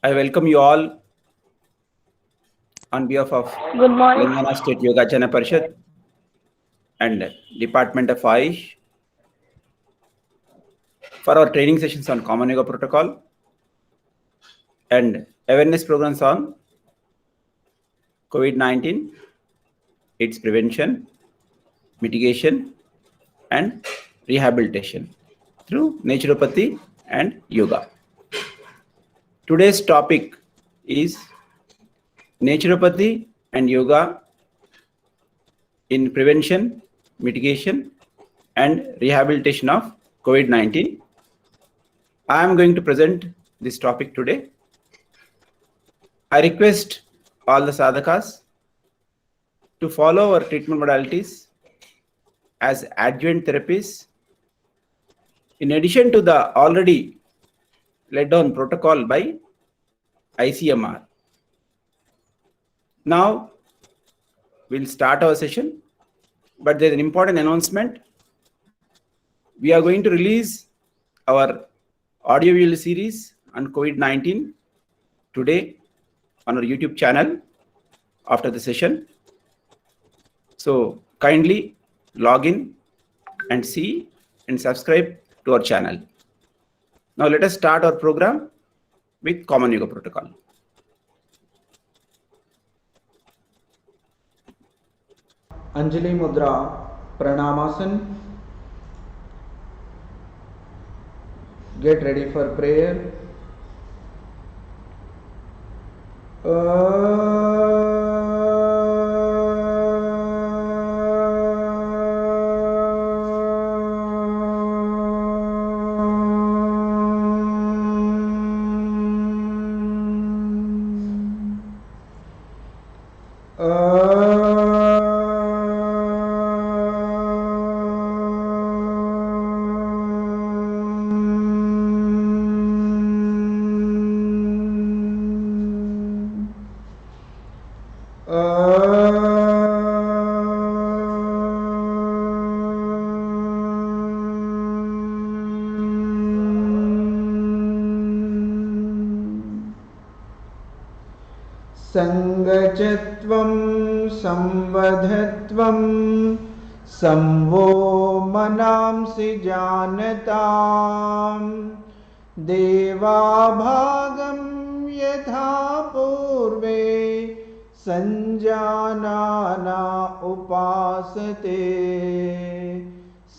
I welcome you all on behalf of Good morning. Telangana State Yogachana Parishad and Department of Ayush for our training sessions on Common Yoga Protocol and awareness programs on COVID-19, its prevention, mitigation, and rehabilitation through naturopathy and yoga. Today's topic is naturopathy and yoga in prevention, mitigation, and rehabilitation of COVID-19. I am going to present this topic today. I request all the sadhakas to follow our treatment modalities as adjuvant therapies in addition to the already laid down protocol by ICMR. Now we'll start our session, but there's an important announcement. We are going to release our audio-visual series on COVID-19 today on our YouTube channel after the session. So kindly log in and see and subscribe to our channel. Now let us start our program with Common Yoga Protocol. Anjali मुद्रा Pranamasana. Get ready for prayer. संगचत्वं संवधत्वं संवो मनांसि जानतां देवाभागं यथा पूर्वे संजानाना उपासते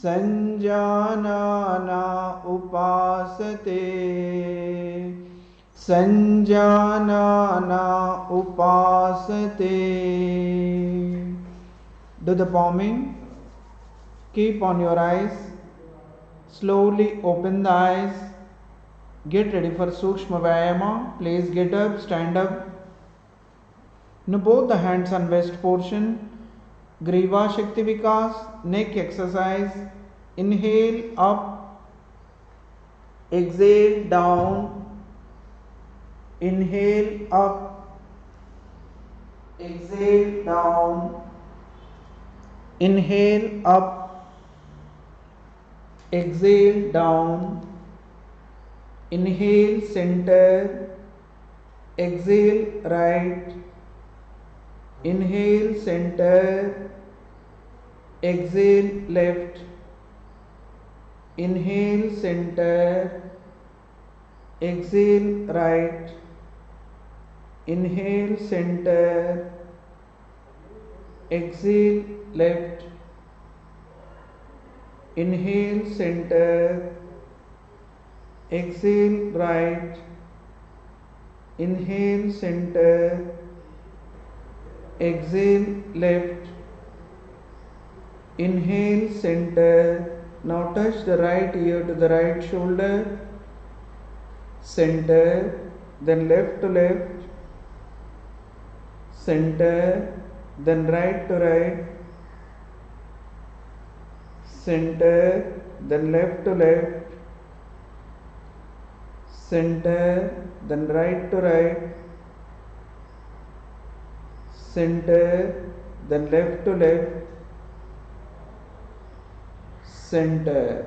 संजानाना उपासते संजानाना upasate. Do the palming. Keep on your eyes. Slowly open the eyes. Get ready for Sukshma Vyayama. Please get up, stand up. Now both the hands on waist portion. Griva Shakti Vikas. Neck exercise. Inhale up. Exhale down. Inhale up, exhale down, inhale up, exhale down, inhale center, exhale right, inhale center, exhale left, inhale center, exhale right, inhale center, exhale left, inhale center, exhale right, inhale center, exhale left, inhale center. Now touch the right ear to the right shoulder, center, then left to left, center, then right to right, center, then left to left, center, then right to right, center, then left to left, center.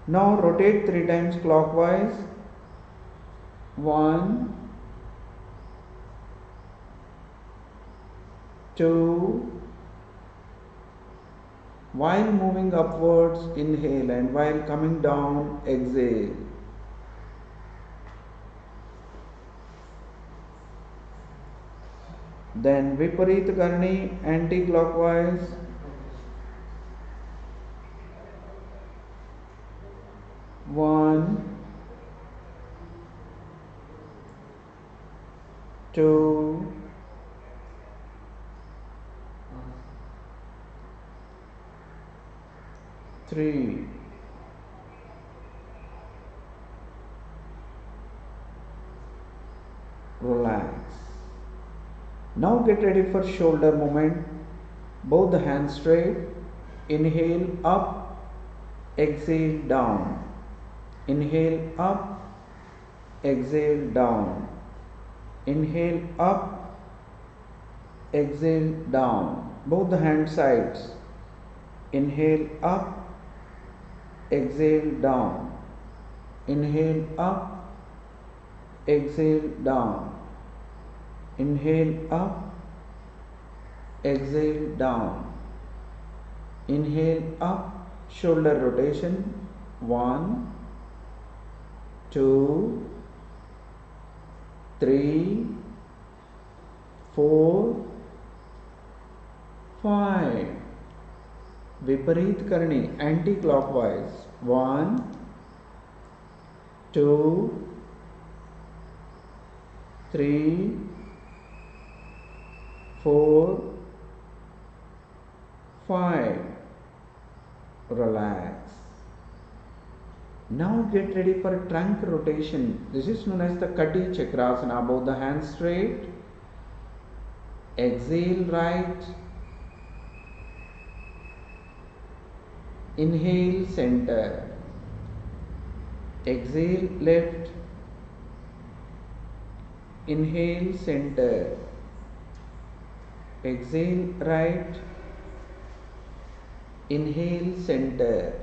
Now rotate 3 times clockwise. 1, 2. While moving upwards, inhale, and while coming down, exhale. Then Viparit Karni, anti-clockwise. 1, 2, 3. Relax. Now get ready for shoulder movement. Both the hands straight. Inhale up, exhale down. Inhale up, exhale down. Inhale up, exhale down. Both the hand sides. Inhale up, exhale down. Inhale up, exhale down. Inhale up, exhale down. Inhale up, shoulder rotation. 1, 2, 3, 4, 5. Viparit Karni, anti-clockwise. 1, 2, 3, 4, 5. Relax. Now get ready for trunk rotation. This is known as the Kati Chakrasana. Both the hands straight. Exhale right. Inhale center. Exhale left. Inhale center. Exhale right. Inhale center.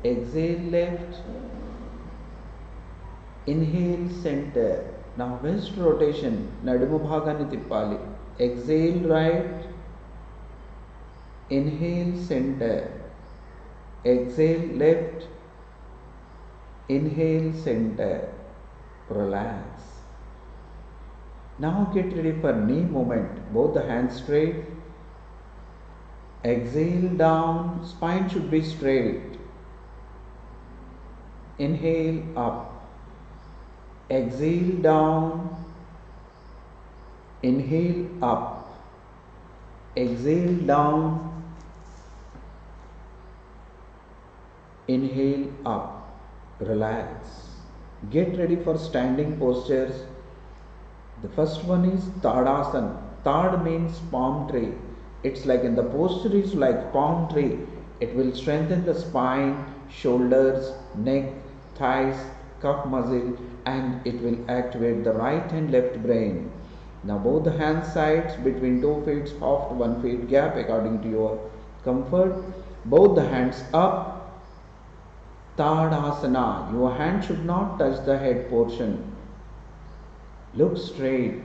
Exhale left. Inhale center. Now wrist rotation. Nadumu bhaganni tippali. Exhale right. Inhale center. Exhale left. Inhale center. Relax. Now get ready for knee movement. Both the hands straight. Exhale down. Spine should be straight. Inhale up. Exhale down. Inhale up. Exhale down. Inhale up. Relax. Get ready for standing postures. The first one is Tadasana. Tad means palm tree. It's like in the posture is like palm tree. It will strengthen the spine, shoulders, neck, thighs, calf muscle, and it will activate the right and left brain. Now both the hand sides between 2 feet, half to 1 feet gap according to your comfort. Both the hands up. Tadasana. Your hand should not touch the head portion. Look straight.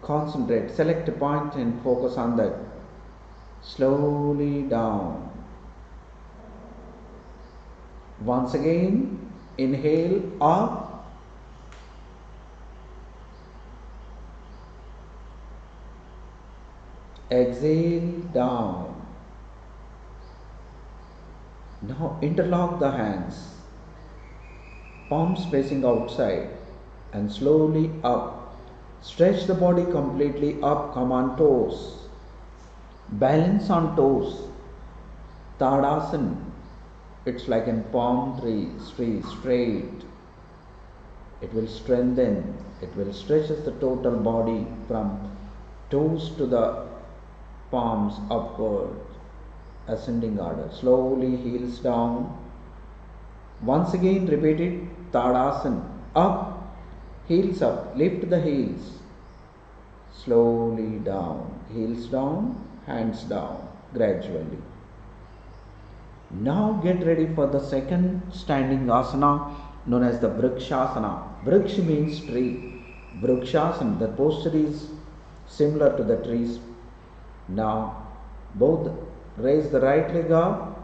Concentrate. Select a point and focus on that. Slowly down. Once again, inhale up. Exhale down. Now interlock the hands, palms facing outside, and slowly up. Stretch the body completely up, come on toes. Balance on toes. Tadasana. It's like in palm tree, straight. It will strengthen, it will stretch the total body from toes to the palms upward. Ascending order. Slowly heels down. Once again repeat it. Tadasana. Up. Heels up. Lift the heels. Slowly down. Heels down. Hands down. Gradually. Now get ready for the second standing asana. known as the Vrikshasana. Vriksh means tree. Vrikshasana, the posture is similar to the trees. Now, both raise the right leg up.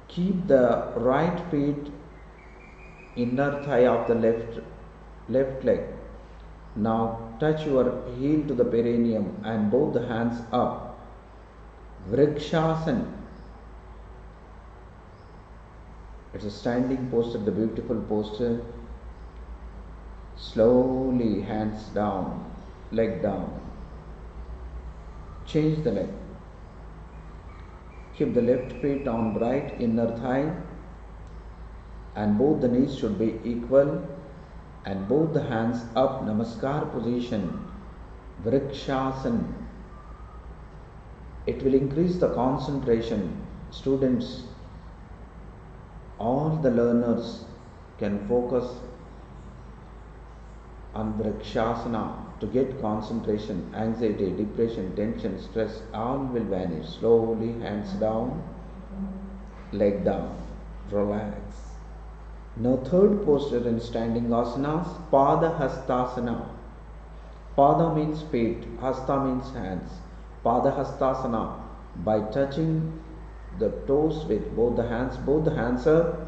Keep the right feet inner thigh of the left leg. Now touch your heel to the perineum and both the hands up. Vrikshasana. It's a standing posture, the beautiful posture. Slowly hands down, leg down. Change the leg. Keep the left feet on right inner thigh and both the knees should be equal and both the hands up, Namaskar position, Vrikshasana. It will increase the concentration. Students, all the learners can focus on Vrikshasana to get concentration, anxiety, depression, tension, stress, all will vanish. Slowly, hands down, leg down, relax. Now third posture in standing asanas, Pada Hastasana. Pada means feet, Hasta means hands. Pada Hastasana, by touching the toes with both the hands up.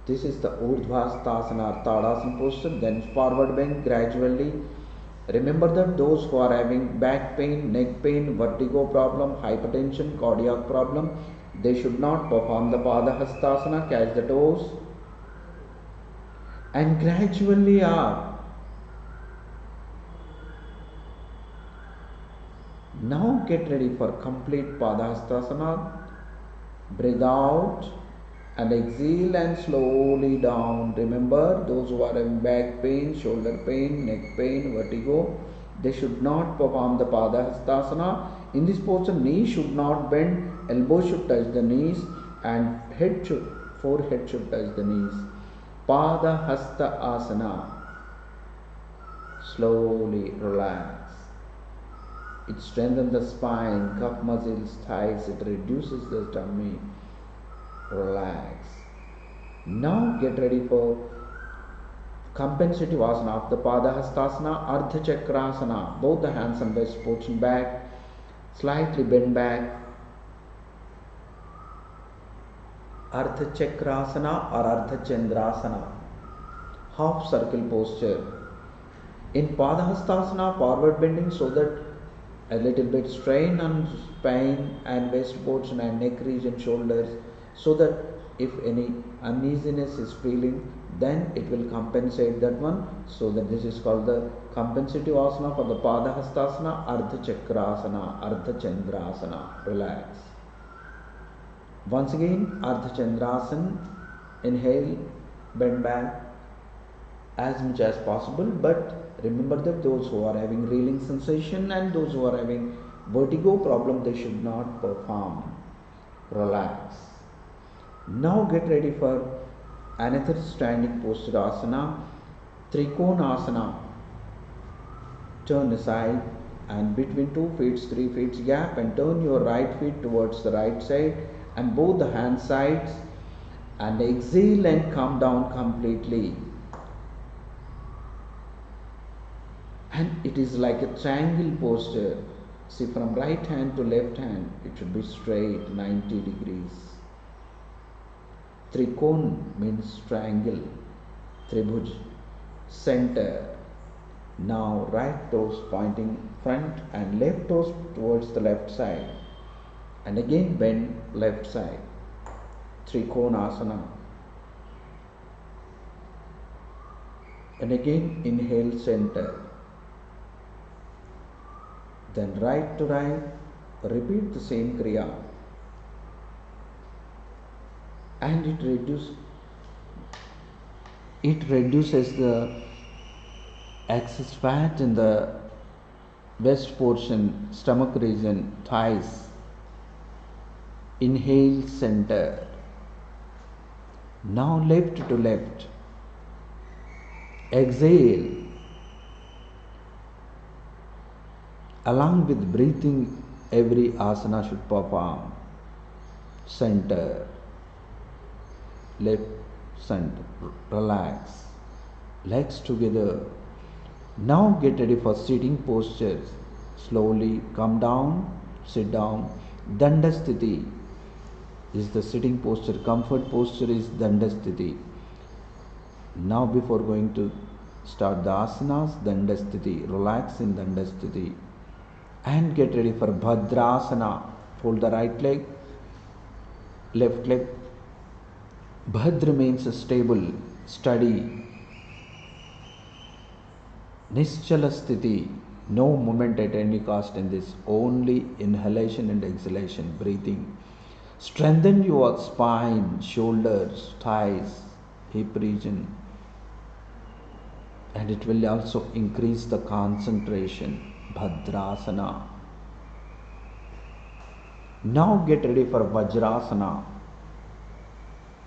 This is the Urdhvastasana or Tadasana posture. Then forward bend gradually. Remember that those who are having back pain, neck pain, vertigo problem, hypertension, cardiac problem, they should not perform the Pada Hastasana. Catch the toes and gradually up. Now get ready for complete Pada Hastasana. Breathe out and exhale and slowly down. Remember, those who are having back pain, shoulder pain, neck pain, vertigo, they should not perform the Pada Hastasana. In this posture, knees should not bend, elbows should touch the knees and forehead should touch the knees. Pada Hasta Asana. Slowly relax. It strengthens the spine, calf muscles, thighs, it reduces the tummy. Relax. Now get ready for compensative asana of the Pada Hastasana, Ardha Chakrasana. Both the hands and best portion back, slightly bend back. Ardha Chakrasana or Ardha Chandrasana, half circle posture. In Pada Hastasana, forward bending so that a little bit strain on spine and waist portion and neck region, shoulders, so that if any uneasiness is feeling, then it will compensate that one. So that this is called the compensative asana for the Pada Hastasana, Ardha Chakrasana, Ardha Chandrasana. Relax. Once again, Ardha Chandrasana. Inhale, bend back as much as possible, but remember that those who are having reeling sensation and those who are having vertigo problem, they should not perform. Relax. Now get ready for another standing posture asana, Trikonasana. Turn aside and between 2 feet, 3 feet gap and turn your right feet towards the right side and both the hand sides and exhale and come down completely. And it is like a triangle posture. See, from right hand to left hand, it should be straight 90 degrees. Trikon means triangle. Tribhuj, center. Now right toes pointing front and left toes towards the left side. And again bend left side. Trikonasana. And again inhale center. Then right to right, repeat the same kriya. And it reduces the excess fat in the waist portion, stomach region, thighs. Inhale center. Now left to left. Exhale. Along with breathing, every asana should perform. center, left center, relax, legs together. Now get ready for sitting postures. Slowly come down, sit down. Dandasthiti is the sitting posture. Comfort posture is Dandasthiti. Now before going to start the asanas, Dandasthiti. Relax in Dandasthiti. And get ready for Bhadrasana. Fold the right leg, left leg. Bhadra means stable, steady. Nischala sthiti, no movement at any cost in this, only inhalation and exhalation, breathing. Strengthen your spine, shoulders, thighs, hip region, and it will also increase the concentration. Bhadrasana. Now get ready for Vajrasana.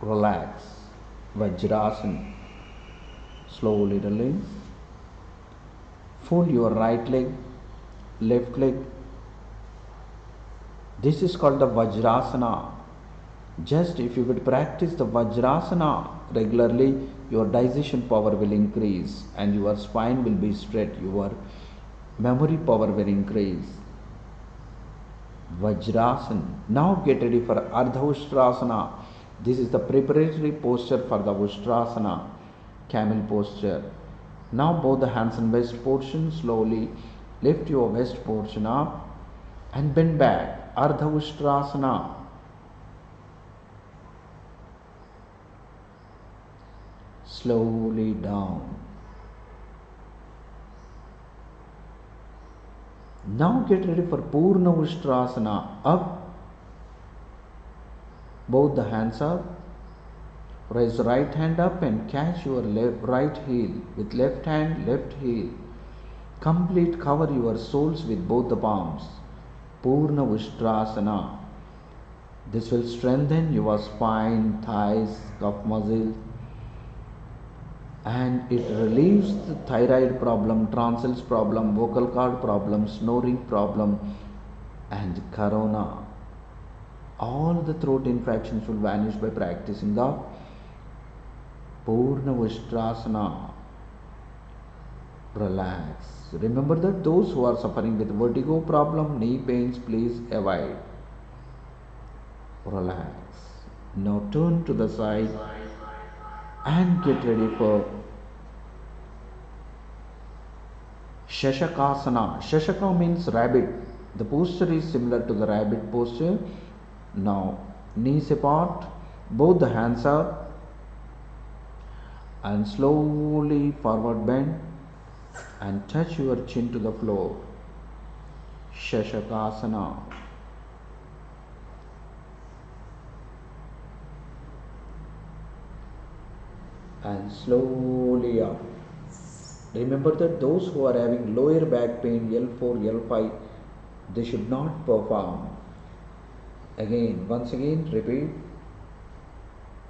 Relax. Vajrasana. Slowly release. Fold your right leg, left leg. This is called the Vajrasana. Just if you would practice the Vajrasana regularly, your digestion power will increase and your spine will be straight, your memory power will increase. Vajrasana. Now get ready for Ardha Ustrasana. This is the preparatory posture for the Ustrasana, camel posture. Now both the hands and waist portion, slowly lift your waist portion up and bend back. Ardha Ustrasana. Slowly down. Now get ready for Purna Ustrasana. Up. Both the hands up. Raise right hand up and catch your right heel with left hand, left heel. Complete cover your soles with both the palms. Purna Ustrasana. This will strengthen your spine, thighs, calf muscles, and it relieves the thyroid problem, tonsils problem, vocal cord problem, snoring problem, and corona. All the throat infections will vanish by practicing the Purna Ustrasana. Relax. Remember that those who are suffering with vertigo problem, knee pains, please avoid. Relax. Now turn to the side and get ready for Shashakasana. Shashaka means rabbit. The posture is similar to the rabbit posture. Now knees apart, both the hands up, and slowly forward bend and touch your chin to the floor. Shashakasana. And slowly up. Remember that those who are having lower back pain, L4, L5, they should not perform. Again, once again, repeat.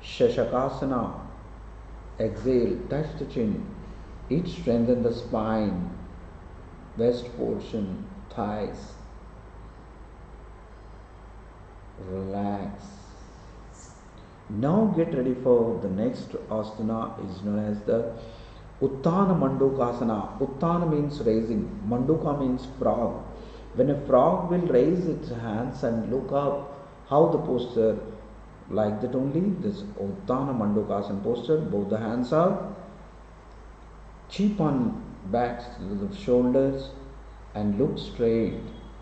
Shashakasana. Exhale, touch the chin. It strengthens the spine, waist portion, thighs. Relax. Now get ready for the next asana, is known as the Uttana Mandukasana. Uttana means raising, Manduka means frog. When a frog will raise its hands and look up, how the posture, like that only, this Uttana Mandukasana posture, both the hands up, cheek on back to the shoulders and look straight,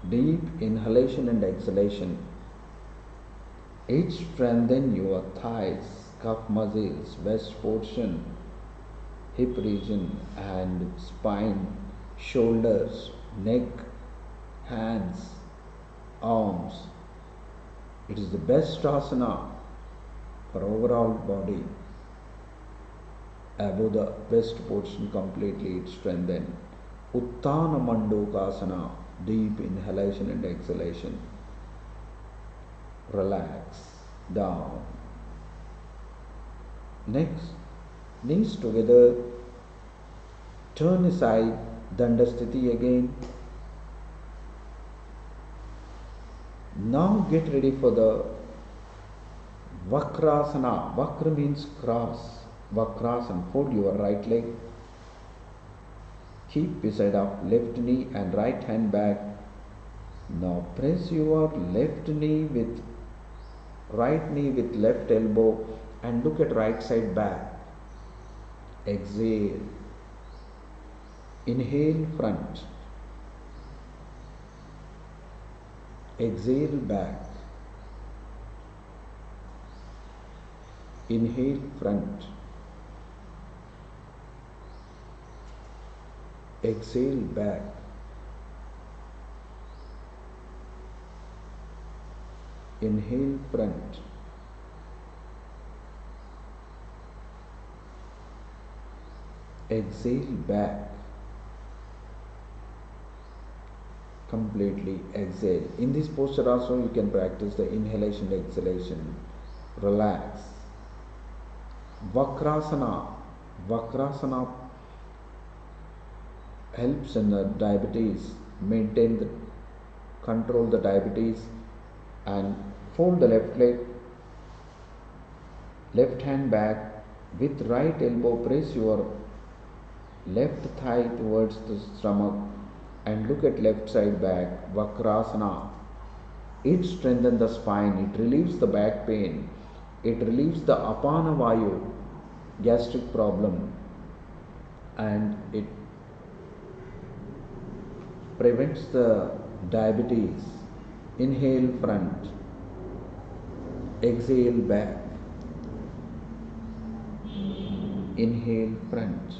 deep inhalation and exhalation. It strengthens your thighs, calf muscles, waist portion, hip region and spine, shoulders, neck, hands, arms. It is the best asana for overall body. Above the waist portion completely it strengthens. Uttana Mandukasana, deep inhalation and exhalation. Relax, down. Next, knees together, turn aside, Dandasthiti again. Now get ready for the Vakrasana. Vakra means cross. Vakrasana. Fold your right leg. Keep beside of left knee and right hand back. Now press your left knee with right knee with left elbow and look at right side back. Exhale. Inhale front. Exhale back. Inhale front. Exhale back. Inhale front. Exhale back. Completely exhale. In this posture also you can practice the inhalation, exhalation. Relax. Vakrasana. Vakrasana helps in the diabetes, maintain the control the diabetes, and fold the left leg, left hand back, with right elbow press your left thigh towards the stomach and look at left side back. Vakrasana. It strengthens the spine, it relieves the back pain, it relieves the apana vayu, gastric problem, and it prevents the diabetes. Inhale front. Exhale back. Inhale front.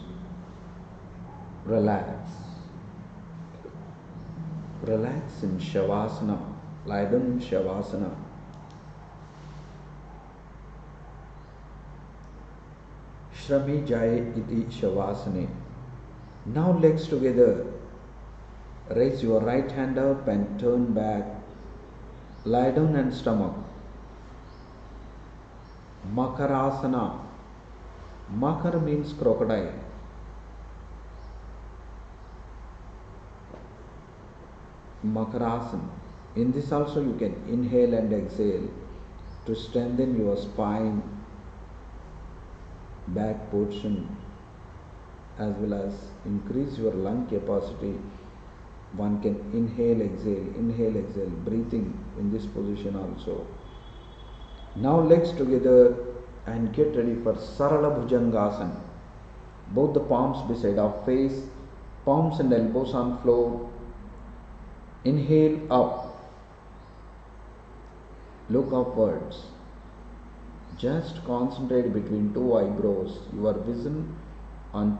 Relax. Relax in Shavasana. Lie down in Shavasana. Shrami Jaye iti Shavasane. Now legs together. Raise your right hand up and turn back. Lie down and stomach. Makarasana. Makar means crocodile. Makarasana. In this also you can inhale and exhale to strengthen your spine, back portion, as well as increase your lung capacity. One can inhale, exhale, breathing in this position also. Now legs together and get ready for Sarala Bhujangasana. Both the palms beside our face, palms and elbows on floor. Inhale up. Look upwards. Just concentrate between two eyebrows. Your vision on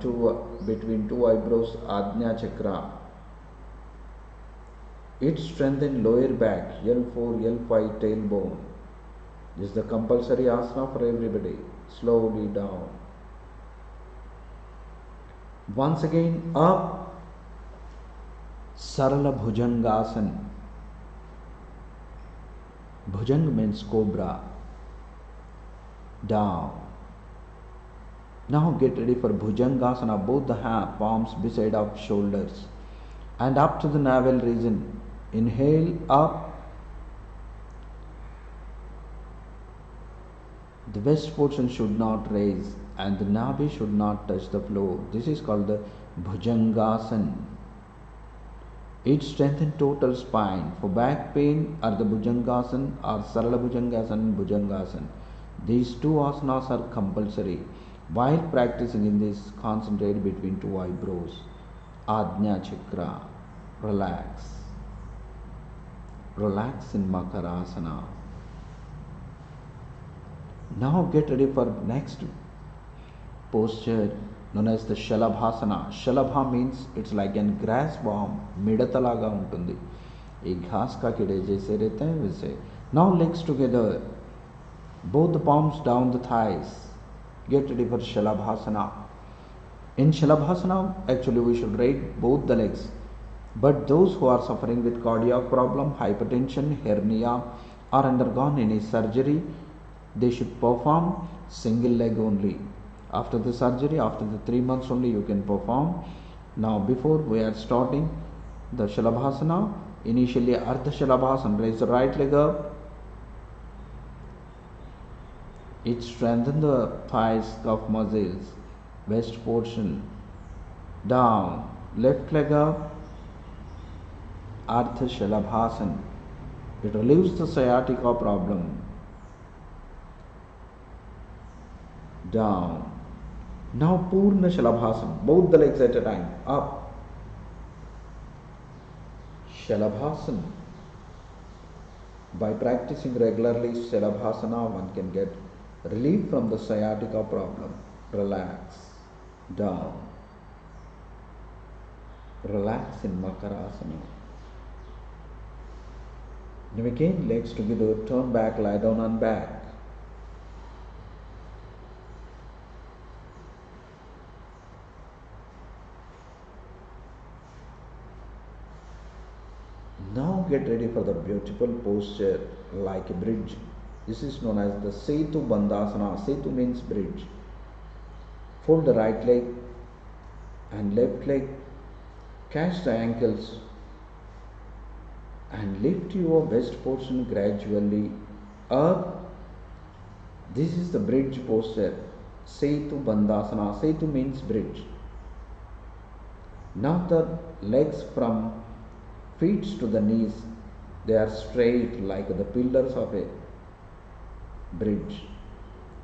between two eyebrows, Ajna Chakra. It strengthens lower back, L4, L5 tailbone. This is the compulsory asana for everybody. Slowly down. Once again up. Sarala Bhujangasana. Bhujang means cobra. Down. Now get ready for Bhujangasana. Both the palms beside of shoulders and up to the navel region. Inhale up. The waist portion should not raise and the navi should not touch the floor. This is called the Bhujangasana. It strengthens total spine. For back pain are the Bhujangasana or Sarala Bhujangasana and Bhujangasana. These two asanas are compulsory. While practicing in this, concentrate between two eyebrows. Ajna Chakra. Relax. Relax in Makarasana. Now get ready for next posture known as the Shalabhasana. Shalabha means it's like a grass worm. Midatalaga untundi. एक घास का कीड़े जैसे रहते हैं वैसे. Now legs together. Both the palms down the thighs. Get ready for Shalabhasana. In Shalabhasana, actually we should raise both the legs. But those who are suffering with cardiac problem, hypertension, hernia, or undergone any surgery, they should perform single leg only. After the surgery, after the 3 months only you can perform. Now before we are starting the Shalabhasana, initially Ardha Shalabhasana, raise the right leg up. It strengthens the thighs, calf muscles, waist portion. Down, left leg up, Ardha Shalabhasana. It relieves the sciatica problem. Down. Now Purna Shalabhasana. Both the legs at a time. Up. Shalabhasana. By practicing regularly Shalabhasana, one can get relief from the sciatica problem. Relax. Down. Relax in Makarasana. Now again, legs together, turn back, lie down on back. Now get ready for the beautiful posture like a bridge. This is known as the Setu Bandhasana. Setu means bridge. Fold the right leg and left leg, catch the ankles and lift your waist portion gradually up. This is the bridge posture. Setu Bandhasana. Setu means bridge. Now the legs from feet to the knees, they are straight like the pillars of a bridge.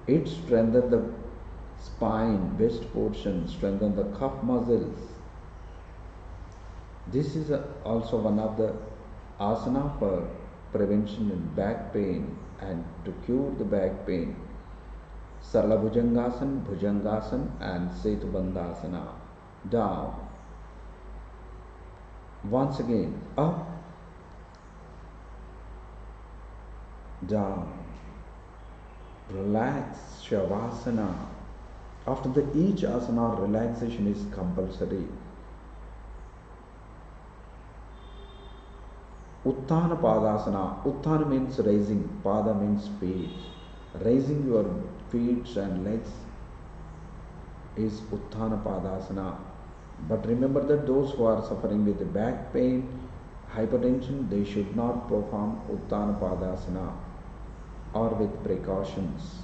It strengthens the spine, waist portion, strengthens the calf muscles. This is also one of the asana for prevention in back pain and to cure the back pain. Sarla Bhujangasana and Setu Bandhasana. Down. Once again, up, down, relax, Shavasana. After each asana, relaxation is compulsory. Uttana Padasana. Uttana means raising, Pada means feet. Raising your feet and legs is Uttana Padasana. But remember that those who are suffering with back pain, hypertension, they should not perform Uttana Padasana or with precautions.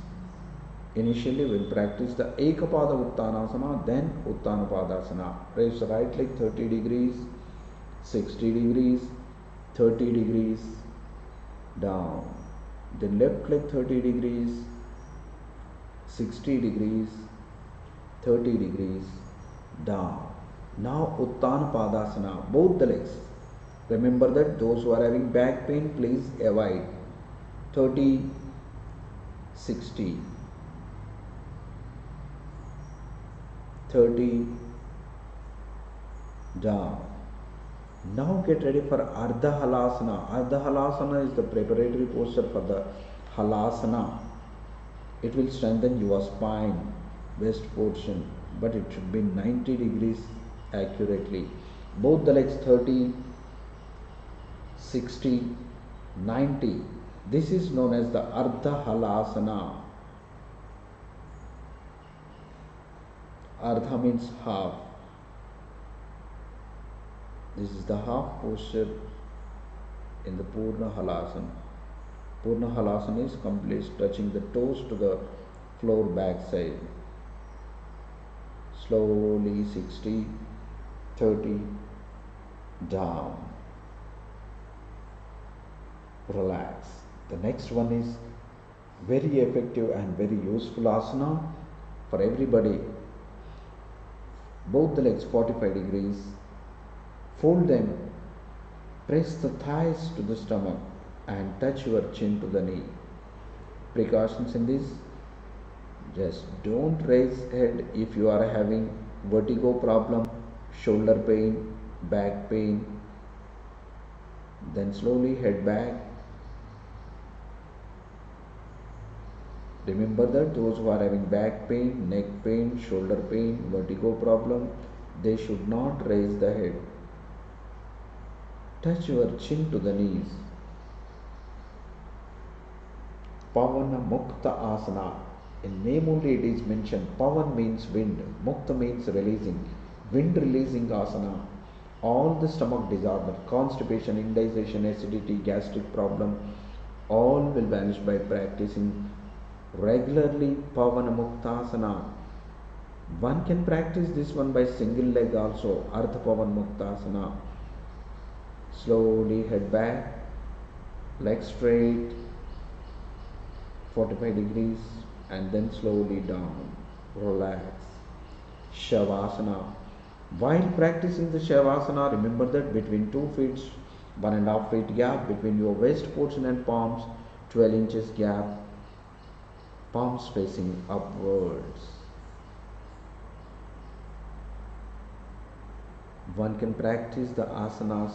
Initially, we'll practice the Ekapada Uttanasana, then Uttana Padasana. Raise the right leg 30 degrees, 60 degrees, 30 degrees, down. Then left leg 30 degrees, 60 degrees, 30 degrees, down. Now Uttana Padasana, both the legs. Remember that those who are having back pain, please avoid 30, 60, 30, down. Now get ready for Ardha Halasana. Ardha Halasana is the preparatory posture for the Halasana. It will strengthen your spine, waist portion, but it should be 90 degrees accurately. Both the legs 30, 60, 90. This is known as the Ardha Halasana. Ardha means half. This is the half posture in the Purna Halasana. Purna Halasana is complete, touching the toes to the floor back side. Slowly 60, 30, down. Relax. The next one is very effective and very useful asana for everybody. Both the legs 45 degrees. Fold them. Press the thighs to the stomach and touch your chin to the knee. Precautions in this: just don't raise head if you are having vertigo problem, shoulder pain, back pain. Then slowly head back. Remember that those who are having back pain, neck pain, shoulder pain, vertigo problem, they should not raise the head. Touch your chin to the knees. Pavana Mukta Asana. In name only it is mentioned. Pavan means wind. Mukta means releasing. Wind releasing asana. All the stomach disorder, constipation, indigestion, acidity, gastric problem, all will vanish by practicing regularly Pavana Muktasana. One can practice this one by single leg also, Ardha Pavan Muktasana. Slowly head back, leg straight, 45 degrees, and then slowly down. Relax. Shavasana. While practicing the Shavasana, remember that between 2 feet, 1.5 feet gap between your waist portion and palms, 12 inches gap, palms facing upwards. One can practice the asanas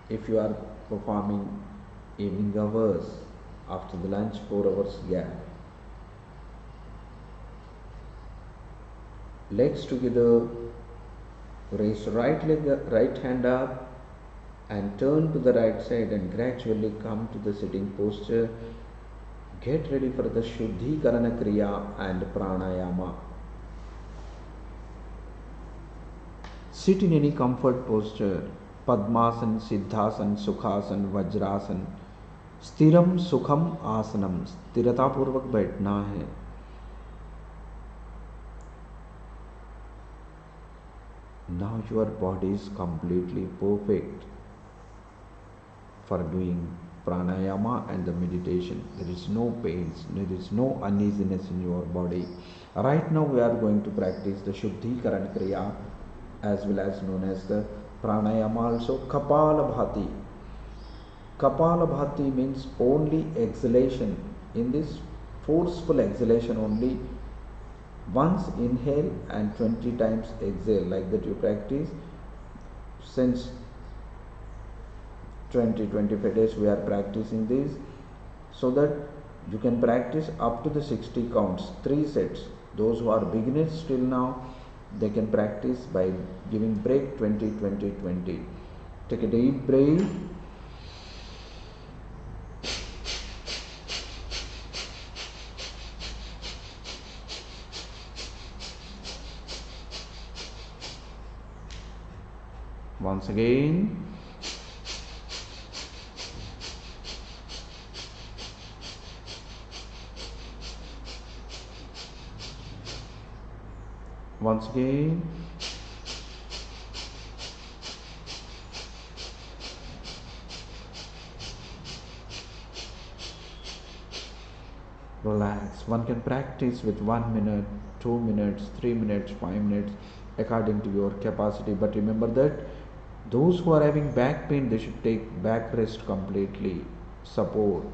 if you are performing evening hours after the lunch, 4 hours gap. Legs together, raise right hand up and turn to the right side and gradually come to the sitting posture. Get ready for the Shuddhikarana Kriya and Pranayama. Sit in any comfort posture, Padmasan, Siddhasan, Sukhasan, Vajrasan, Stiram Sukham Asanam, स्थिरता पूर्वक बैठना है. Now your body is completely perfect for doing pranayama and the meditation. There is no pains, there is no uneasiness in your body. Right now we are going to practice the Shuddhikarana Kriya as well as known as the pranayama also, Kapalabhati. Kapalabhati means only exhalation. In this forceful exhalation only, once inhale and 20 times exhale, like that you practice. Since 20-25 days we are practicing this, so that you can practice up to the 60 counts, 3 sets. Those who are beginners till now, they can practice by giving break 20-20-20. Take a deep breath. Once again. Once again. Relax. One can practice with 1 minute, 2 minutes, 3 minutes, 5 minutes according to your capacity. But remember that those who are having back pain, they should take back rest completely, support.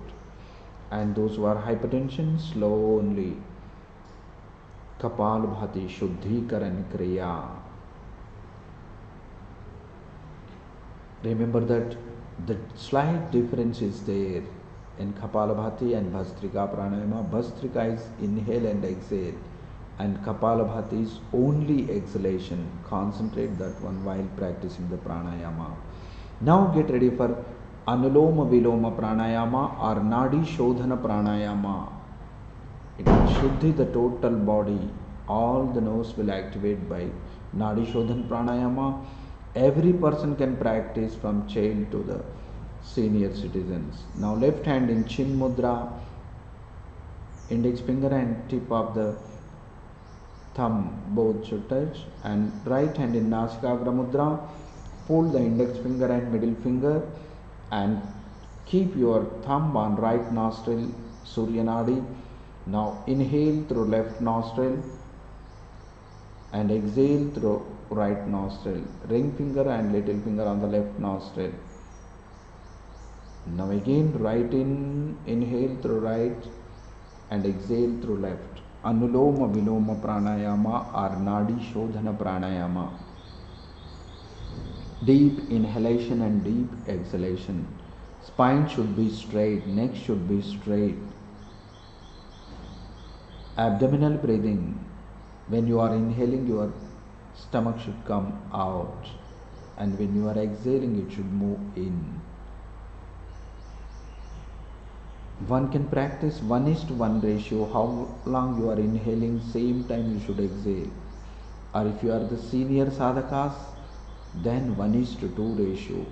And those who are hypertension, slowly. Kapalabhati Shuddhikarana Kriya. Remember that the slight difference is there in Kapalabhati and Bhastrika Pranayama. Bhastrika is inhale and exhale, and Kapalabhati is only exhalation. Concentrate that one while practicing the pranayama. Now get ready for Anuloma Viloma Pranayama or Nadi Shodhana Pranayama. It will Shuddhi the total body. All the nerves will activate by Nadi Shodhana Pranayama. Every person can practice from child to the senior citizens. Now left hand in Chin Mudra, index finger and tip of the thumb both should touch, and right hand in Nasikagra Mudra. Fold the index finger and middle finger and keep your thumb on right nostril, Surya Nadi. Now inhale through left nostril and exhale through right nostril. Ring finger and little finger on the left nostril. Now again right inhale through right and exhale through left. Anuloma Viloma Pranayama or Nadi Shodhana Pranayama. Deep inhalation and deep exhalation. Spine should be straight, neck should be straight. Abdominal breathing. When you are inhaling, your stomach should come out, and when you are exhaling, it should move in. One can practice 1:1 ratio. How long you are inhaling, same time you should exhale. Or if you are the senior sadhakas, then 1:2 ratio.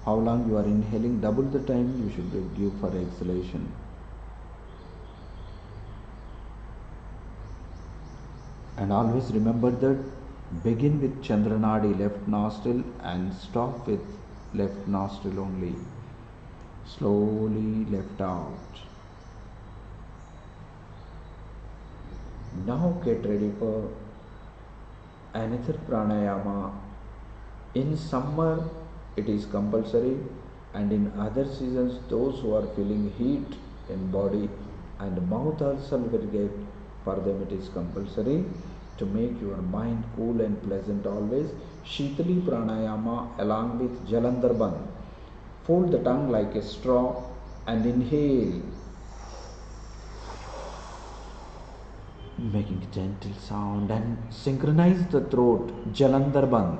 How long you are inhaling, double the time you should give for exhalation. And always remember that begin with Chandranadi, left nostril, and stop with left nostril only. Slowly left out. Now get ready for another pranayama. In summer it is compulsory, and in other seasons those who are feeling heat in body and mouth ulcer will get, for them it is compulsory to make your mind cool and pleasant always. Shitali pranayama along with Jalandhar Bandh. Fold the tongue like a straw and inhale, making a gentle sound, and synchronize the throat, Jalandhar Bandh,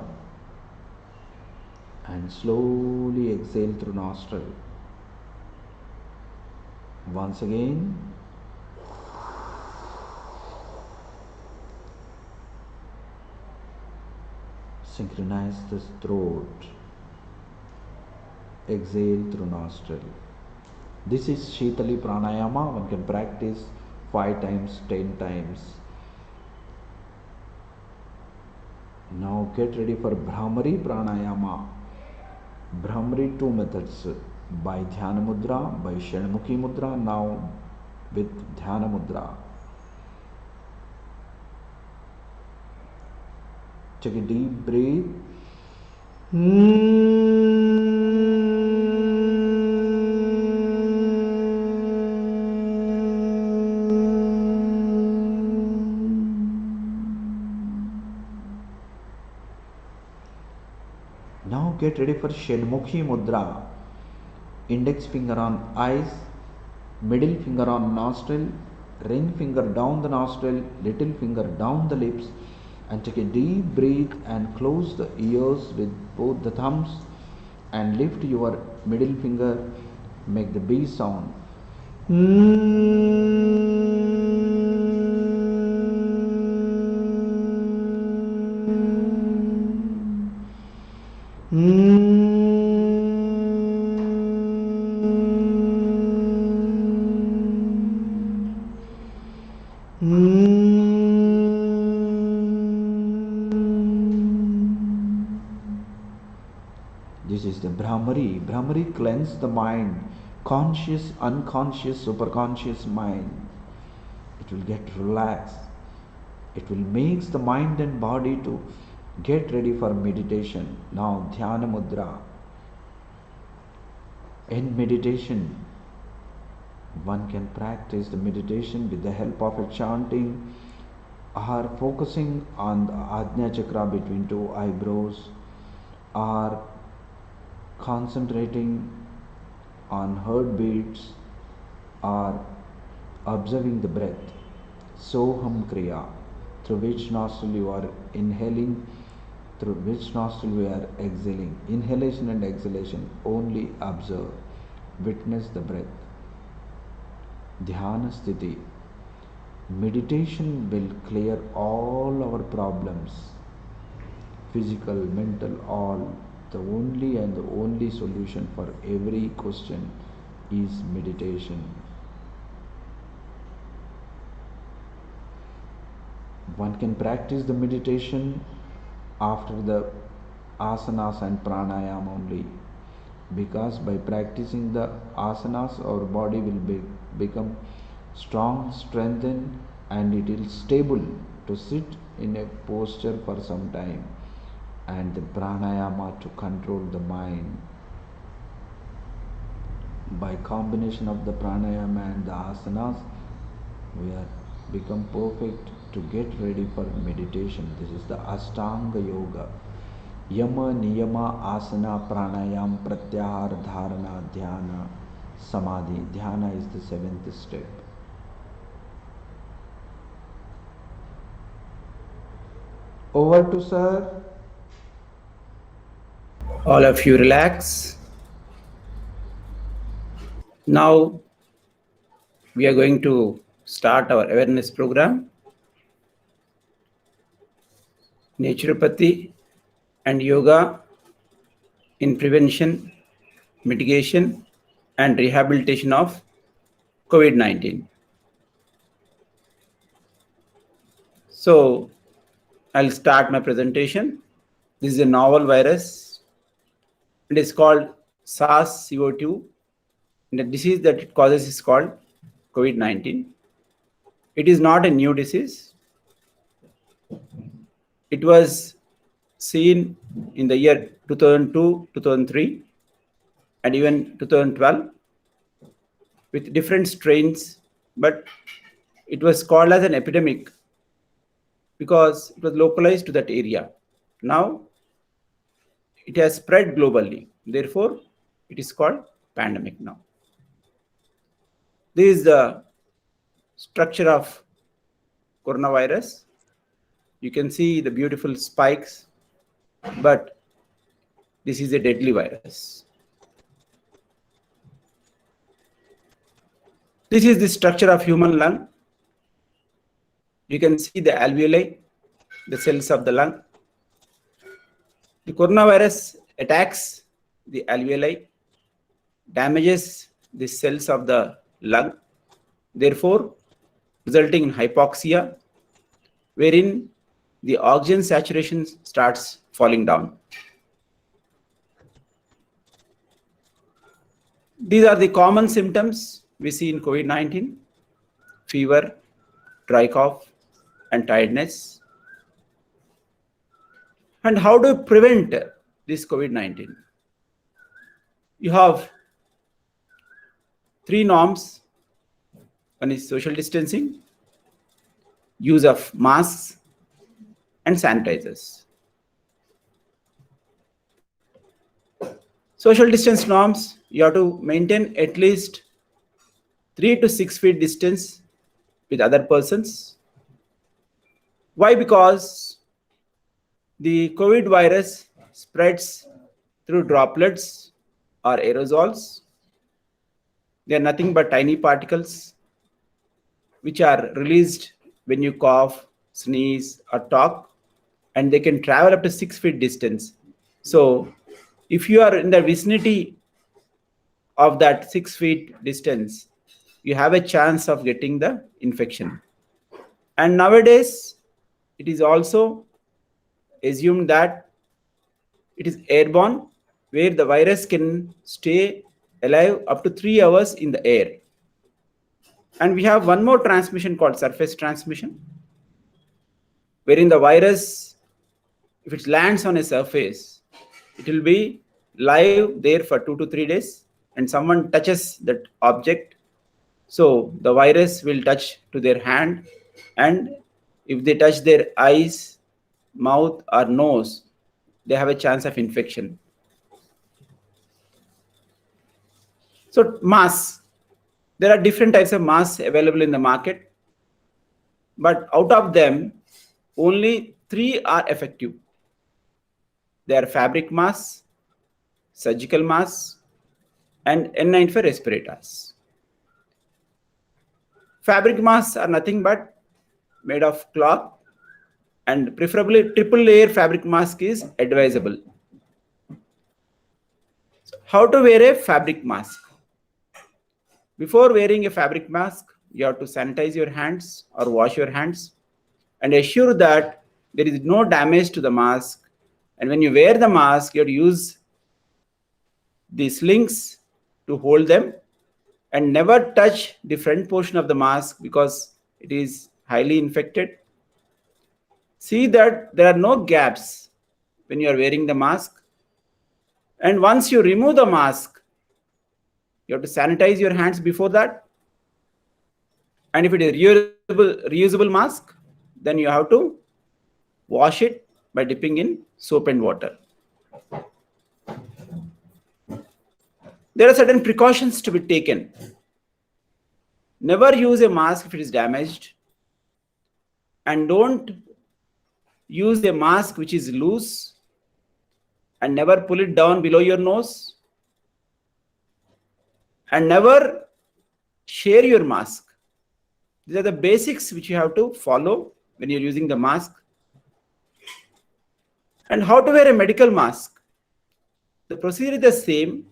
and slowly exhale through nostril. Once again, synchronize the throat, exhale through nostril. This is Shitali pranayama. One can practice 5 times, 10 times. Now get ready for Bhramari pranayama. Bhramari 2 methods, by Dhyana mudra, by Shanmukhi mudra. Now with Dhyana mudra. Take a deep breath. Now get ready for Shanmukhi mudra. Index finger on eyes, middle finger on nostril, ring finger down the nostril, little finger down the lips, and take a deep breath and close the ears with both the thumbs and lift your middle finger. Make the B sound. This is the Bhramari. Bhramari cleanses the mind, conscious, unconscious, superconscious mind. It will get relaxed. It will make the mind and body to get ready for meditation. Now Dhyana mudra. In meditation, one can practice the meditation with the help of a chanting or focusing on the Ajna chakra between 2 eyebrows, or concentrating on heartbeats, or observing the breath. Soham Kriya, through which nostril you are inhaling, through which nostril you are exhaling. Inhalation and exhalation only observe, witness the breath. Dhyana Sthiti. Meditation will clear all our problems, physical, mental, all. The only and the only solution for every question is meditation. One can practice the meditation after the asanas and pranayama only, because by practicing the asanas our body will become strong, strengthened, and it is stable to sit in a posture for some time, and the pranayama to control the mind. By combination of the pranayama and the asanas, we are become perfect to get ready for meditation. This is the Ashtanga Yoga. Yama, Niyama, Asana, Pranayam, Pratyahar, Dharana, Dhyana, Samadhi. Dhyana is the 7th step. Over to sir. All of you relax. Now we are going to start our awareness program. Naturopathy and yoga in prevention, mitigation, and rehabilitation of COVID-19. So I'll start my presentation. This is a novel virus. It is called SARS-CoV-2. And the disease that it causes is called COVID-19. It is not a new disease. It was seen in the year 2002, 2003, and even 2012 with different strains, but it was called as an epidemic because it was localized to that area. Now it has spread globally. Therefore, it is called pandemic now. This is the structure of coronavirus. You can see the beautiful spikes, but this is a deadly virus. This is the structure of human lung. You can see the alveoli, the cells of the lung. The coronavirus attacks the alveoli, damages the cells of the lung, therefore resulting in hypoxia, wherein the oxygen saturation starts falling down. These are the common symptoms we see in COVID-19: fever, dry cough, and tiredness. And how to prevent this COVID-19? You have 3 norms. One is social distancing, use of masks, and sanitizers. Social distance norms, you have to maintain at least 3 to 6 feet distance with other persons. Why? Because the COVID virus spreads through droplets or aerosols. They are nothing but tiny particles which are released when you cough, sneeze, or talk, and they can travel up to 6 feet distance. So if you are in the vicinity of that 6 feet distance, you have a chance of getting the infection. And nowadays, it is also assumed that it is airborne, where the virus can stay alive up to 3 hours in the air. And we have one more transmission called surface transmission, wherein the virus, if it lands on a surface, it will be live there for 2 to 3 days, and someone touches that object, so the virus will touch to their hand, and if they touch their eyes, mouth, or nose, they have a chance of infection. So masks, there are different types of masks available in the market, but out of them, only 3 are effective. They are fabric masks, surgical masks, and N95 respirators. Fabric masks are nothing but made of cloth, and preferably triple layer fabric mask is advisable. So how to wear a fabric mask? Before wearing a fabric mask, you have to sanitize your hands or wash your hands and assure that there is no damage to the mask. And when you wear the mask, you have to use the slings to hold them, and never touch the front portion of the mask because it is highly infected. See that there are no gaps when you are wearing the mask. And once you remove the mask, you have to sanitize your hands before that. And if it is reusable mask, then you have to wash it by dipping in soap and water. There are certain precautions to be taken. Never use a mask if it is damaged, and don't use a mask which is loose, and never pull it down below your nose, and never share your mask. These are the basics which you have to follow when you're using the mask. And how to wear a medical mask? The procedure is the same,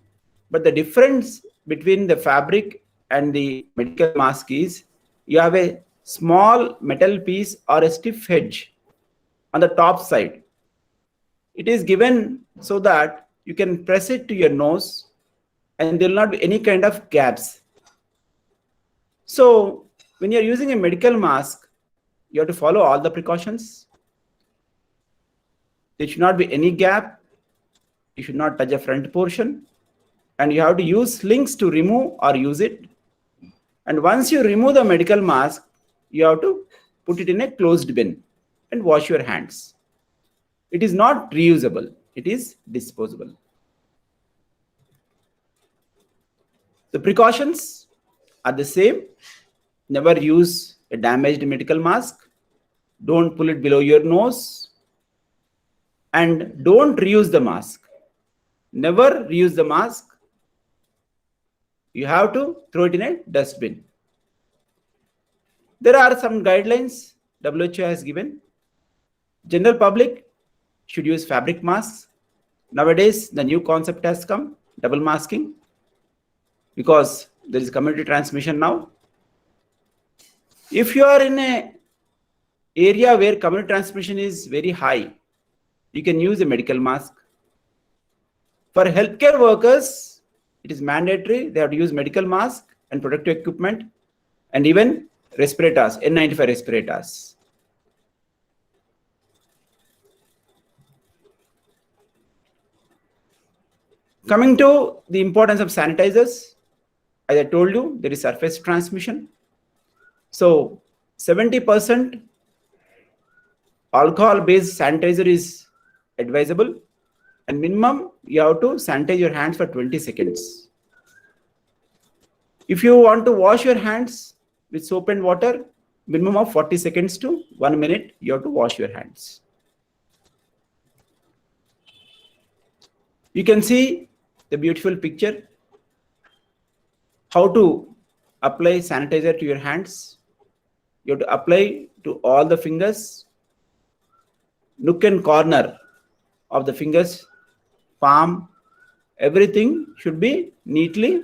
but the difference between the fabric and the medical mask is you have a small metal piece or a stiff edge on the top side. It is given so that you can press it to your nose and there will not be any kind of gaps. So when you're using a medical mask, you have to follow all the precautions. There should not be any gap. You should not touch the front portion. And you have to use slings to remove or use it. And once you remove the medical mask, you have to put it in a closed bin and wash your hands. It is not reusable. It is disposable. The precautions are the same. Never use a damaged medical mask. Don't pull it below your nose. And don't reuse the mask. Never reuse the mask. You have to throw it in a dustbin. There are some guidelines WHO has given. General public should use fabric masks. Nowadays, the new concept has come, double masking, because there is community transmission now. If you are in an area where community transmission is very high, you can use a medical mask. For healthcare workers, it is mandatory. They have to use medical mask and protective equipment and even respirators, N95 respirators. Coming to the importance of sanitizers, as I told you, there is surface transmission. So 70% alcohol-based sanitizer is advisable, and minimum you have to sanitize your hands for 20 seconds. If you want to wash your hands with soap and water, minimum of 40 seconds to 1 minute you have to wash your hands. You can see the beautiful picture how to apply sanitizer to your hands. You have to apply to all the fingers, nook and corner of the fingers, palm, everything should be neatly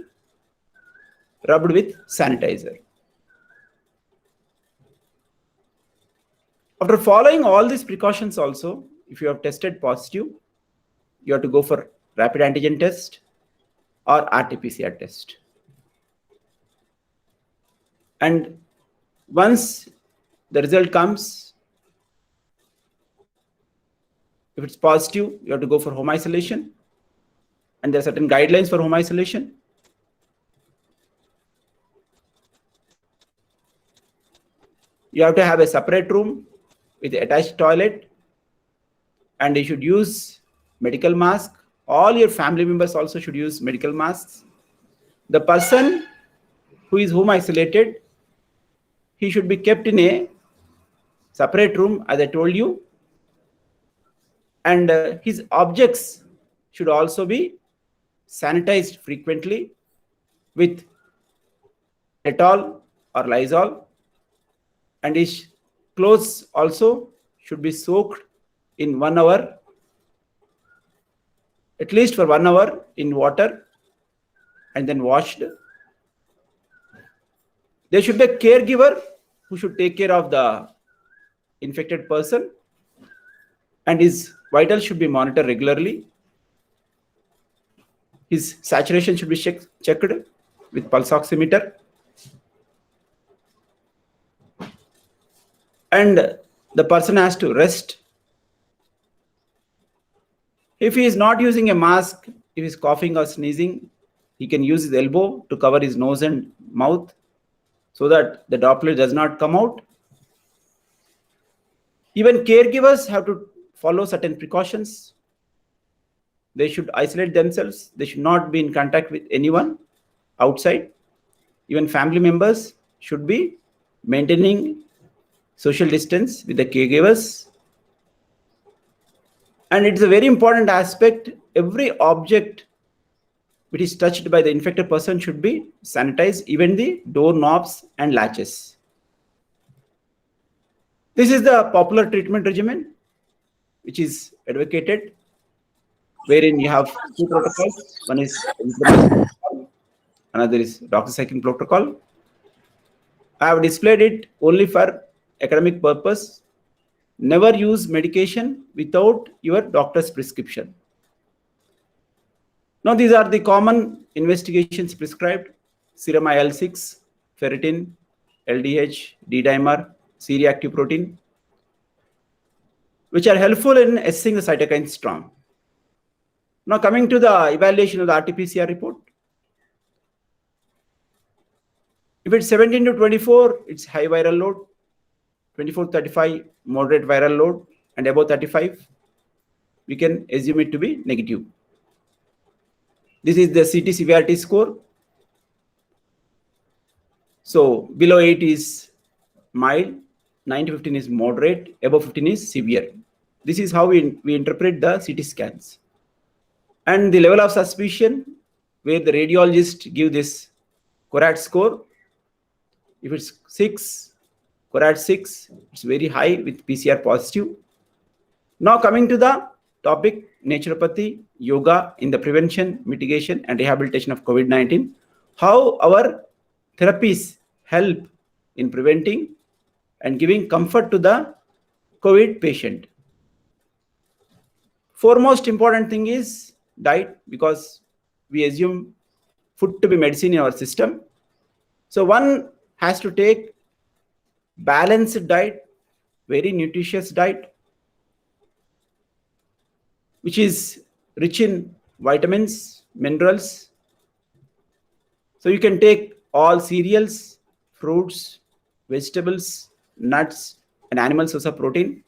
rubbed with sanitizer. After following all these precautions also, if you have tested positive, you have to go for rapid antigen test or RT-PCR test. And once the result comes, if it's positive, you have to go for home isolation. And there are certain guidelines for home isolation. You have to have a separate room with attached toilet, and you should use medical mask. All your family members also should use medical masks. The person who is home isolated, he should be kept in a separate room, as I told you, and his objects should also be sanitized frequently with Dettol or Lysol, and his clothes also should be soaked in 1 hour, at least for 1 hour in water, and then washed. There should be a caregiver who should take care of the infected person, and his vitals should be monitored regularly. His saturation should be checked with pulse oximeter. And the person has to rest. If he is not using a mask, if he is coughing or sneezing, he can use his elbow to cover his nose and mouth so that the droplet does not come out. Even caregivers have to follow certain precautions. They should isolate themselves. They should not be in contact with anyone outside. Even family members should be maintaining social distance with the caregivers. And it's a very important aspect. Every object which is touched by the infected person should be sanitized, even the door knobs and latches. This is the popular treatment regimen which is advocated, wherein you have 2 protocols. One is protocol, another is doxycycline protocol. I have displayed it only for academic purpose. Never use medication without your doctor's prescription. Now, these are the common investigations prescribed: serum IL-6, ferritin, LDH, D-dimer, C-reactive protein, which are helpful in assessing the cytokine storm. Now, coming to the evaluation of the RT-PCR report. If it's 17 to 24, it's high viral load. 24 to 35, moderate viral load, and above 35, we can assume it to be negative. This is the CT severity score. So below 8 is mild, 9 to 15 is moderate, above 15 is severe. This is how we interpret the CT scans. And the level of suspicion, where the radiologist give this CORAD score. If it's 6, CORAD 6, it's very high with PCR positive. Now coming to the topic, naturopathy, yoga in the prevention, mitigation, and rehabilitation of COVID-19. How our therapies help in preventing and giving comfort to the COVID patient. Foremost important thing is diet, because we assume food to be medicine in our system. So one has to take balanced diet, very nutritious diet, which is rich in vitamins, minerals. So you can take all cereals, fruits, vegetables, nuts, and animal source of protein.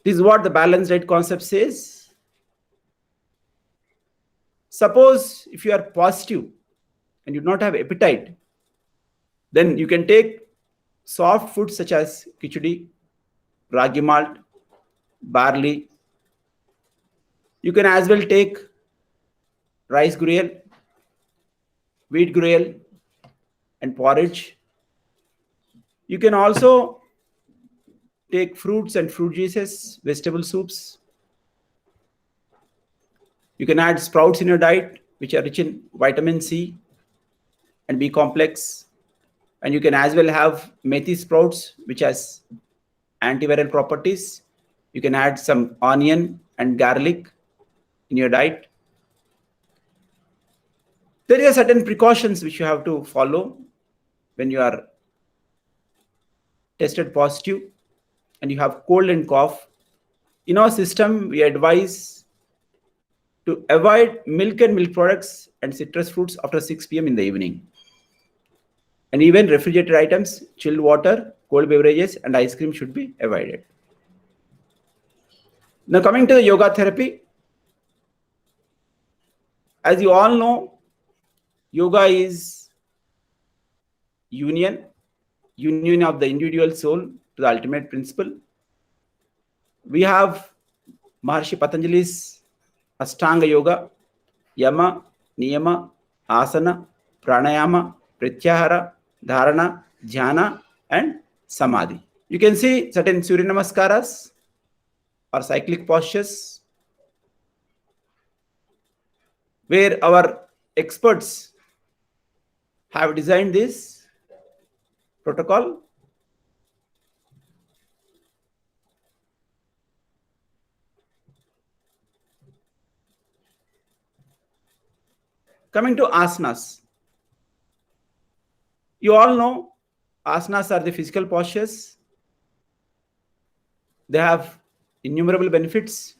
This is what the balanced diet concept says. Suppose if you are positive and you do not have appetite, then you can take soft foods such as khichdi, ragi malt, barley. You can as well take rice gruel, wheat gruel, and porridge. You can also take fruits and fruit juices, vegetable soups. You can add sprouts in your diet, which are rich in vitamin C and B complex. And you can as well have methi sprouts, which has antiviral properties. You can add some onion and garlic in your diet. There are certain precautions which you have to follow when you are tested positive and you have cold and cough. In our system, we advise to avoid milk and milk products and citrus fruits after 6 p.m. in the evening. And even refrigerated items, chilled water, cold beverages, and ice cream should be avoided. Now coming to the yoga therapy. As you all know, yoga is union of the individual soul to the ultimate principle. We have Maharshi Patanjali's Ashtanga Yoga, Yama, Niyama, Asana, Pranayama, Pratyahara, Dharana, Dhyana, and Samadhi. You can see certain Surya Namaskaras or cyclic postures where our experts have designed this protocol. Coming to asanas. You all know asanas are the physical postures. They have innumerable benefits.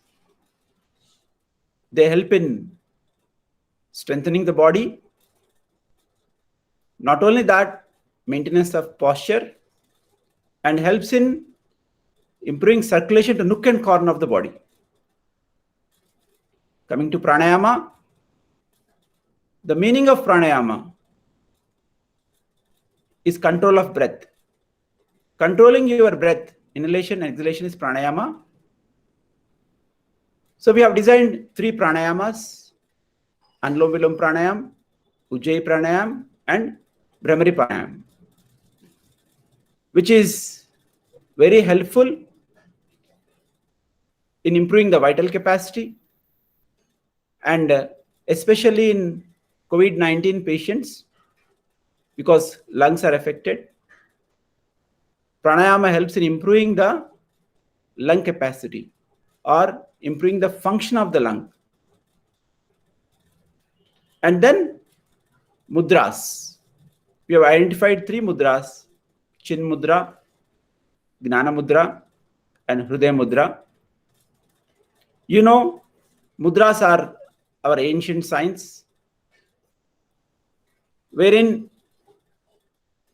They help in strengthening the body. Not only that, maintenance of posture, and helps in improving circulation to nook and corner of the body. Coming to pranayama, the meaning of pranayama is control of breath. Controlling your breath, inhalation and exhalation, is pranayama. So we have designed 3 pranayamas: Anulom Vilom Pranayam, Ujjayi Pranayam, and Bhramari Pranayam, which is very helpful in improving the vital capacity, and especially in COVID-19 patients, because lungs are affected. Pranayama helps in improving the lung capacity or improving the function of the lung. And then mudras. We have identified 3 mudras: Chin Mudra, Gnana Mudra, and Hruday Mudra. You know, mudras are our ancient science, wherein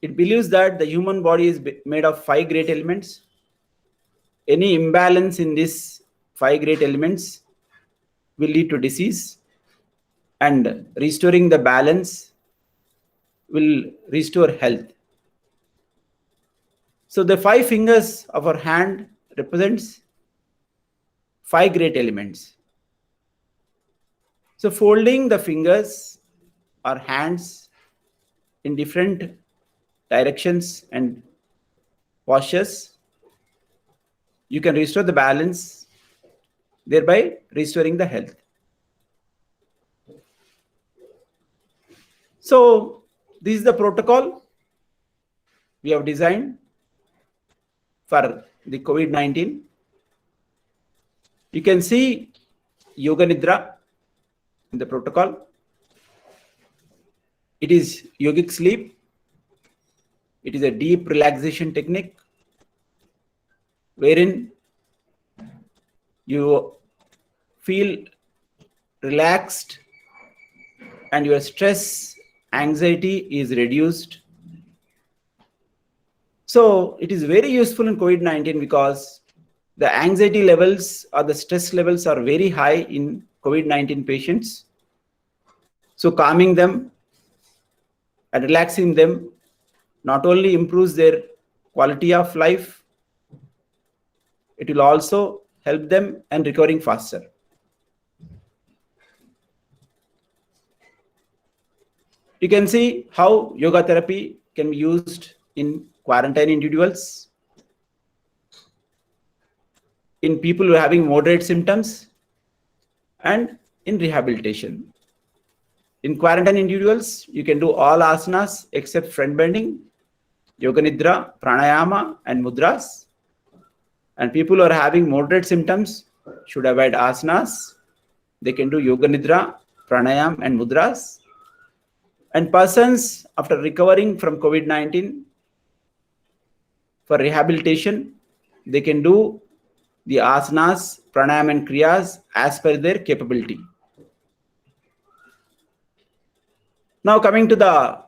it believes that the human body is made of 5 great elements. Any imbalance in these 5 great elements will lead to disease, and restoring the balance will restore health. So the 5 fingers of our hand represents 5 great elements. So folding the fingers or hands in different directions and postures, you can restore the balance, thereby restoring the health. So this is the protocol we have designed for the COVID-19. You can see Yoga Nidra in the protocol. It is yogic sleep. It is a deep relaxation technique wherein you feel relaxed and your stress, anxiety is reduced. So it is very useful in COVID-19 because the anxiety levels or the stress levels are very high in COVID-19 patients. So calming them and relaxing them not only improves their quality of life, it will also help them in recovering faster. You can see how yoga therapy can be used in quarantine individuals, in people who are having moderate symptoms, and in rehabilitation. In quarantine individuals, you can do all asanas except front bending, yoga nidra, pranayama, and mudras. And people who are having moderate symptoms should avoid asanas. They can do yoga nidra, pranayam, and mudras. And persons after recovering from COVID-19 for rehabilitation, they can do the asanas, pranayam, and kriyas as per their capability. Now coming to the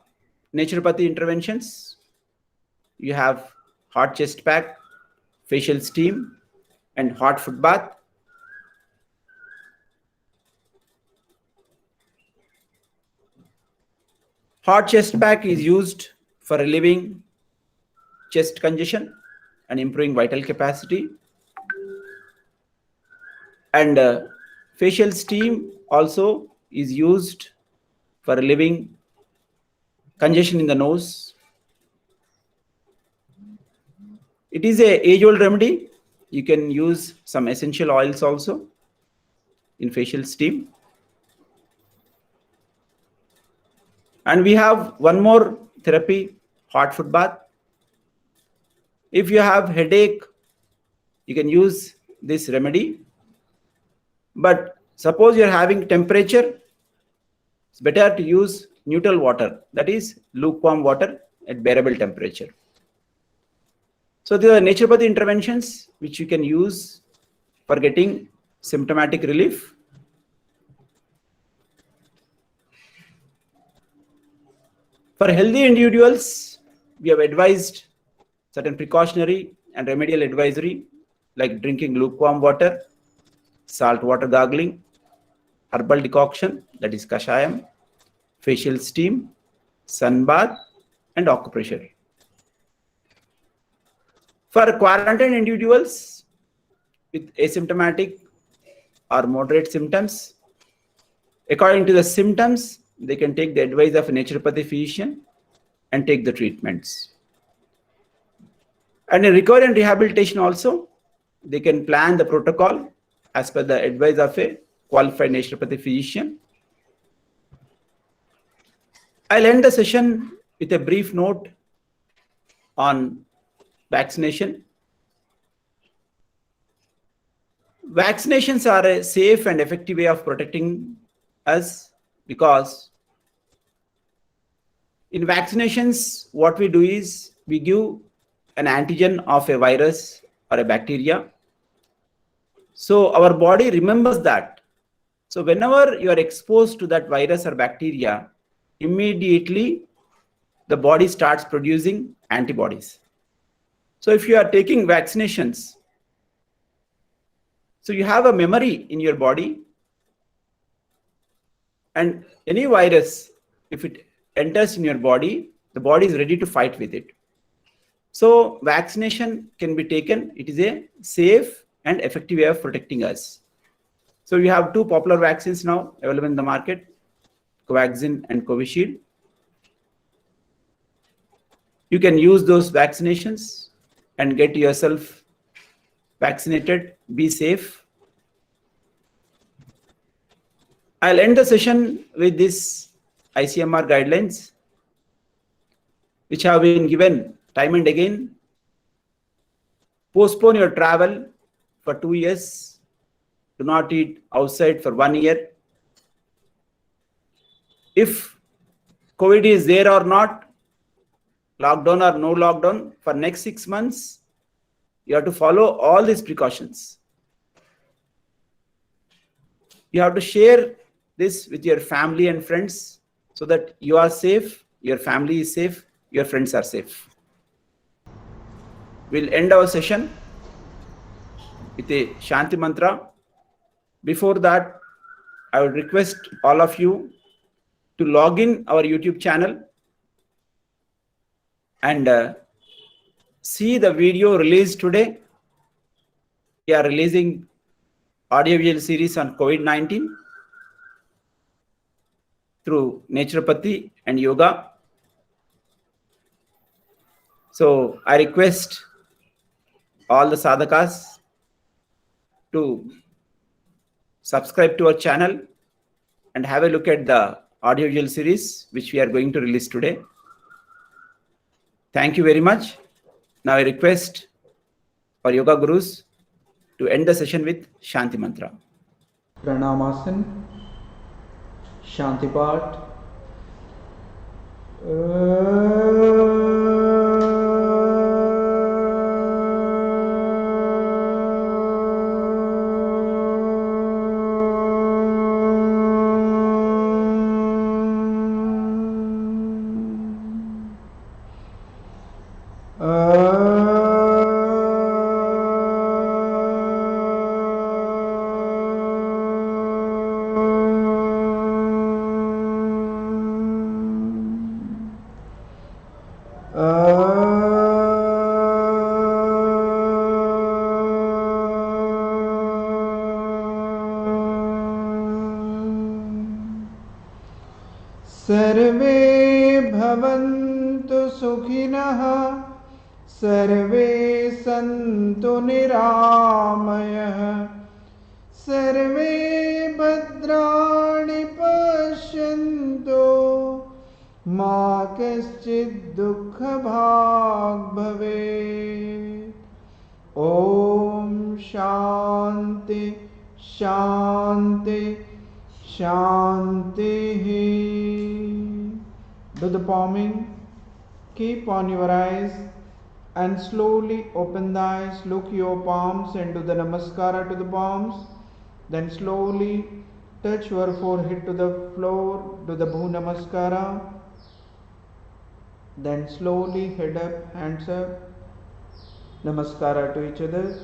naturopathy interventions, you have hot chest pack, facial steam, and hot foot bath. Hot chest pack is used for relieving chest congestion and improving vital capacity. And facial steam also is used for relieving congestion in the nose. It is a age-old remedy. You can use some essential oils also in facial steam. And we have one more therapy, hot foot bath. If you have headache, you can use this remedy. But suppose you're having temperature, it's better to use neutral water, that is lukewarm water at bearable temperature. So there are naturopathy interventions which you can use for getting symptomatic relief. For healthy individuals, we have advised certain precautionary and remedial advisory like drinking lukewarm water, salt water gargling, herbal decoction, that is kashayam, facial steam, sun bath, and acupressure. For quarantine individuals with asymptomatic or moderate symptoms, according to the symptoms, they can take the advice of a naturopathy physician and take the treatments. And in recovery and rehabilitation also, they can plan the protocol as per the advice of a qualified naturopathy physician. I'll end the session with a brief note on vaccination. Vaccinations are a safe and effective way of protecting us because in vaccinations, what we do is we give an antigen of a virus or a bacteria. So our body remembers that. So whenever you are exposed to that virus or bacteria, immediately the body starts producing antibodies. So if you are taking vaccinations, so you have a memory in your body, and any virus, if it enters in your body, the body is ready to fight with it. So vaccination can be taken. It is a safe and effective way of protecting us. So we have two popular vaccines now available in the market, Covaxin and Covishield. You can use those vaccinations and get yourself vaccinated. Be safe. I'll end the session with this ICMR guidelines, which have been given time and again. Postpone your travel for 2 years. Do not eat outside for 1 year. If COVID is there or not, lockdown or no lockdown, for next 6 months, you have to follow all these precautions. You have to share this with your family and friends so that you are safe, your family is safe, your friends are safe. We'll end our session with a Shanti Mantra. Before that, I would request all of you to log in our YouTube channel and see the video released today. We are releasing audio-visual series on COVID-19 through naturopathy and yoga. So I request all the sadhakas to subscribe to our channel and have a look at the audio-visual series which we are going to release today. Thank you very much. Now I request our yoga gurus to end the session with Shanti Mantra. Pranamasan, Shanti Path. सर्वे भवन्तु सुखिनः, सर्वे सन्तु निरामयः, सर्वे भद्राणि पश्यन्तु, मा कश्चित् दुःखभाग् भवेत्। ॐ शान्ति शान्ति शान्तिः। Do the palming. Keep on your eyes and slowly open the eyes. Look your palms and do the namaskara to the palms. Then slowly touch your forehead to the floor. Do the bhu namaskara. Then slowly head up, hands up. Namaskara to each other.